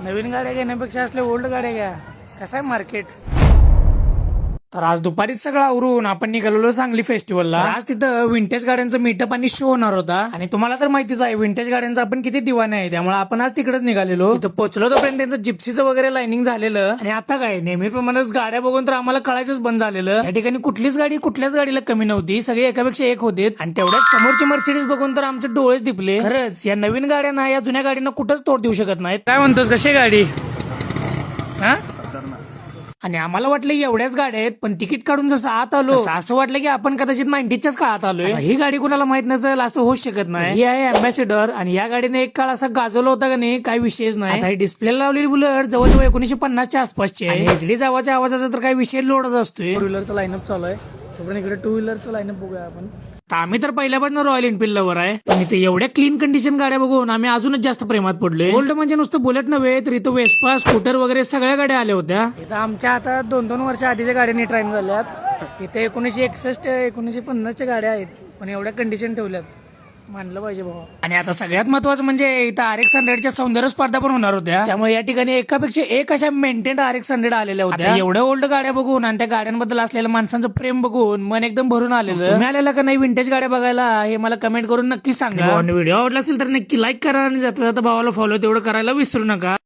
नवीन गाड्या घेण्यापेक्षा असल्या ओल्ड गाड्या घ्या. कसं आहे मार्केट. तर आज दुपारीच सगळं आवरून आपण निघालेलो सांगली फेस्टिवलला. आज तिथं विंटेज गाड्यांचा मीटअप आणि शो होणार होता. आणि तुम्हाला तर माहितीच आहे विंटेज गाड्यांचा आपण किती दिवाने आहे, त्यामुळे आपण आज तिकडेच निघालेलो. तिथं पोहोचलो तोपर्यंत त्यांचं जिप्सीचं वगैरे लाईनिंग झालेलं. आणि आता काय नेहमीप्रमाणेच गाड्या बघून तर आम्हाला कळायचंच बंद झालेलं. या ठिकाणी कुठलीच गाडी कुठल्याच गाडीला कमी नव्हती, सगळी एकापेक्षा एक होते. आणि तेवढ्याच समोरची मर्सिडीज बघून तर आमचे डोळेच दिपले. खरंच या नवीन गाड्यांना या जुन्या गाडींना कुठंच तोड देऊ शकत नाहीत. काय म्हणतोस, कशी गाडी हा? आणि आम्हाला वाटलं एवढ्याच गाड्या आहेत, पण तिकीट काढून जसं आत आलो असं वाटलं की आपण कदाचित 90च्याच काळात आलोय. ही गाडी कुणाला माहित नसेल असं होऊच शकत नाही. ही आहे अँबॅसेडर आणि या गाडीने एक काळ असा गाजवला होता का नाही, काही विषयच नाही. आता डिस्प्ले लावलेली बुलेट जवळजवळ 1950च्या आसपासची आहे. एचडी जावाच्या आवाजाचा तर काही विषय लोडच असतोय. फोर व्हीलरचा लाईनअप चालू आहे, तोपर्यंत इकडे टू व्हीलरचा लाईनअप बघूया आपण. तर आम्ही तर पहिल्यापासून रॉयल एनफिल्ड लवर आहे, पण इथे एवढ्या क्लीन कंडिशन गाड्या बघून आम्ही अजूनच जास्त प्रेमात पडलोय. ओल्ड म्हणजे नुसतं बुलेट नव्हे तर इथं वेस्पा स्कूटर वगैरे सगळ्या गाड्या आल्या होत्या. इथं आमच्या आता 2-2 वर्ष आधीच्या गाड्यांनी ट्राईन झाल्यात. इथे 1961 1950च्या गाड्या आहेत, पण एवढ्या कंडिशन ठेवल्यात, मानलं पाहिजे भाऊ. आणि आता सगळ्यात महत्वाचं म्हणजे इथं RX 100च्या सौंदर्य स्पर्धा पण होणार होत्या, त्यामुळे या ठिकाणी एकापेक्षा एक अशा मेंटेन RX 100 आलेल्या होत्या. एवढ्या ओल्ड गाड्या बघून आणि त्या गाड्यांबद्दल असलेल्या माणसांचं प्रेम बघून मन एकदम भरून आलेलं. तुम्ही आलेला का नाही विंटेज गाड्या बघायला हे मला कमेंट करून नक्की सांगा. व्हिडिओ आवडला असेल तर नक्की लाईक करा आणि जाता जाता भावाला फॉलो तेवढं करायला विसरू नका.